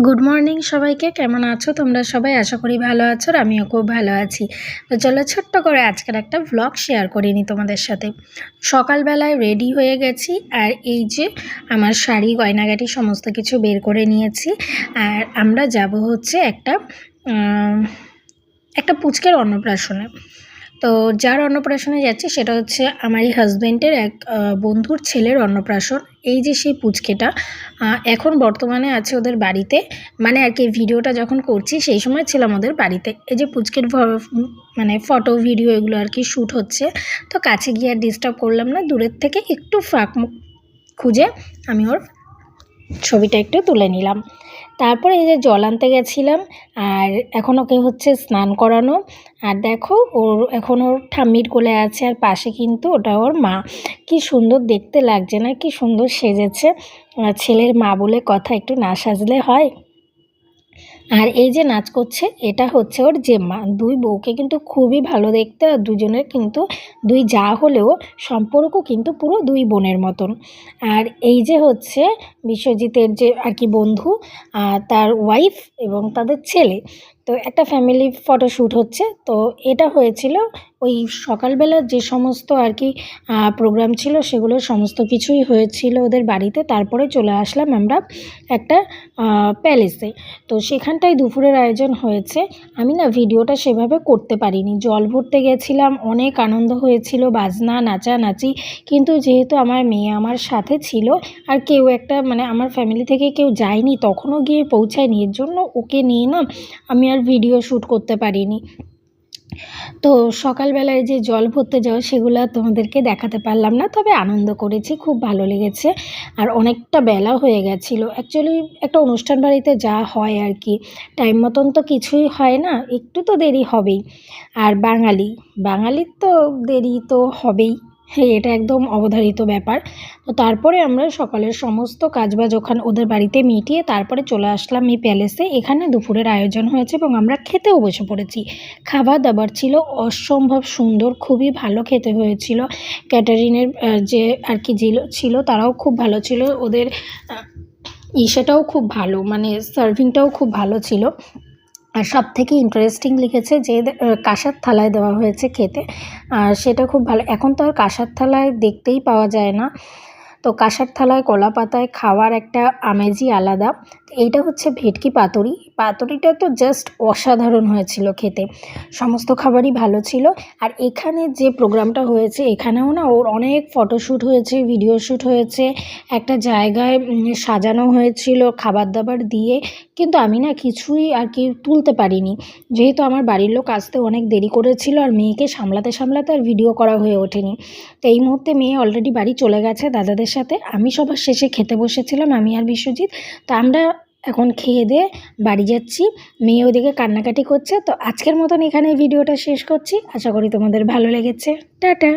Good morning সবাইকে। কেমন আছো তোমরা সবাই? আশা করি ভালো আছো, আর আমিও খুব ভালো আছি। তো চলো ছোট্ট করে আজকের একটা ভ্লগ শেয়ার করে নিই তোমাদের সাথে। সকালবেলায় রেডি হয়ে গেছি, আর এই যে আমার শাড়ি গয়নাগাটি সমস্ত কিছু বের করে নিয়েছি। আর আমরা যাব হচ্ছে একটা পুচকের অন্নপ্রাশনে। তো যার অন্নপ্রাশনে যাচ্ছি সেটা হচ্ছে আমারই হাজব্যান্ডের এক বন্ধুর ছেলের অন্নপ্রাশন। এই যে সেই পুচকেটা এখন বর্তমানে আছে ওদের বাড়িতে, মানে আর কি ভিডিওটা যখন করছি সেই সময় ছিলাম ওদের বাড়িতে। এই যে পুচকের মানে ফটো ভিডিও এগুলো আর কি শ্যুট হচ্ছে। তো কাছে গিয়ে আর ডিস্টার্ব করলাম না, দূরের থেকে একটু ফাঁক খুঁজে আমি ওর ছবিটা একটু তুলে নিলাম। তারপরে এই যে জল আনতে গেছিলাম, আর এখন ওকে হচ্ছে স্নান করানো। আর দেখো এখন ওর ঠাম্মির কোলে আছে, আর পাশে কিন্তু ওটা ওর মা। কি সুন্দর দেখতে লাগছে না? কি সুন্দর সেজেছে। ছেলের মা বলে কথা, একটু না সাজলে হয়? আর এই যে নাচ করছে এটা হচ্ছে ওর জেম্মা। দুই বউকে কিন্তু খুবই ভালো দেখতে, আর দুজনের কিন্তু দুই যা হলেও সম্পর্ক কিন্তু পুরো দুই বোনের মতন। আর এই যে হচ্ছে বিশ্বজিতের যে আর কি বন্ধু, তার ওয়াইফ এবং তাদের ছেলে। তো একটা ফ্যামিলি ফটোশ্যুট হচ্ছে। তো এটা হয়েছিল ওই সকালবেলা যে সমস্ত আর কি প্রোগ্রাম ছিল সেগুলো সমস্ত কিছুই হয়েছিল ওদের বাড়িতে। তারপরে চলে আসলাম আমরা একটা প্যালেসে। তো সেখানটায় দুপুরের আয়োজন হয়েছে। আমি না ভিডিওটা সেভাবে করতে পারিনি, জল ভরতে গেছিলাম, অনেক আনন্দ হয়েছিল, বাজনা নাচানাচি। কিন্তু যেহেতু আমার মেয়ে আমার সাথে ছিল, আর কেউ একটা মানে আমার ফ্যামিলি থেকে কেউ যায়নি, তখনও গিয়ে পৌঁছায়নি, এর জন্য ওকে নিয়ে না আমি আর ভিডিও শ্যুট করতে পারিনি। তো সকালবেলায় যে জল ভরতে যাওয়া সেগুলো তোমাদেরকে দেখাতে পারলাম না, তবে আনন্দ করেছি, খুব ভালো লেগেছে। আর অনেকটা বেলা হয়ে গেছিলো। অ্যাকচুয়ালি একটা অনুষ্ঠান বাড়িতে যা হয় আর কি, টাইম মতন তো কিছুই হয় না, একটু তো দেরি হবেই। আর বাঙালির তো দেরি তো হবেই, হ্যাঁ এটা একদম অবধারিত ব্যাপার। তো তারপরে আমরা সকালের সমস্ত কাজবাজ ওদের বাড়িতে মিটিয়ে তারপরে চলে আসলাম এই প্যালেসে। এখানে দুপুরের আয়োজন হয়েছে এবং আমরা খেতেও বসে পড়েছি। খাবার দাবার ছিল অসম্ভব সুন্দর, খুবই ভালো খেতে হয়েছিল। ক্যাটারিংয়ের যে আর কি ছিল তারাও খুব ভালো ছিল, ওদের সেটাও খুব ভালো, মানে সার্ভিংটাও খুব ভালো ছিল। আর সবথেকে ইন্টারেস্টিং লিখেছে যে কাঁসার থালায় দেওয়া হয়েছে খেতে, আর সেটা খুব ভালো। এখন তো আর কাঁসার থালায় দেখতেই পাওয়া যায় না, তো কাঁসার থালায় কলা পাতায় খাওয়ার একটা আমেজই আলাদা। এইটা হচ্ছে ভেটকি পাতুরি। পাতুরিটা তো জাস্ট অসাধারণ হয়েছিল খেতে, সমস্ত খাবারই ভালো ছিল। আর এখানে যে প্রোগ্রামটা হয়েছে এখানেও না ওর অনেক ফটোশ্যুট হয়েছে, ভিডিও শ্যুট হয়েছে, একটা জায়গায় সাজানো হয়েছিল খাবার দাবার দিয়ে। কিন্তু আমি না কিছুই আর কি তুলতে পারিনি, যেহেতু আমার বাড়ির লোক আসতে অনেক দেরি করেছিল, আর মেয়েকে সামলাতে সামলাতে আর ভিডিও করা হয়ে ওঠেনি। তো এই মুহূর্তে মেয়ে অলরেডি বাড়ি চলে গেছে দাদাদের সাথে। আমি সবার শেষে খেতে বসেছিলাম, আমি আর বিশ্বজিৎ। তো আমরা এখন খেয়ে দিয়ে বাড়ি যাচ্ছি, মেয়ে ওদিকে কান্নাকাটি করছে। তো আজকের মতন এখানে ভিডিওটা শেষ করছি, আশা করি তোমাদের ভালো লেগেছে। টাটা।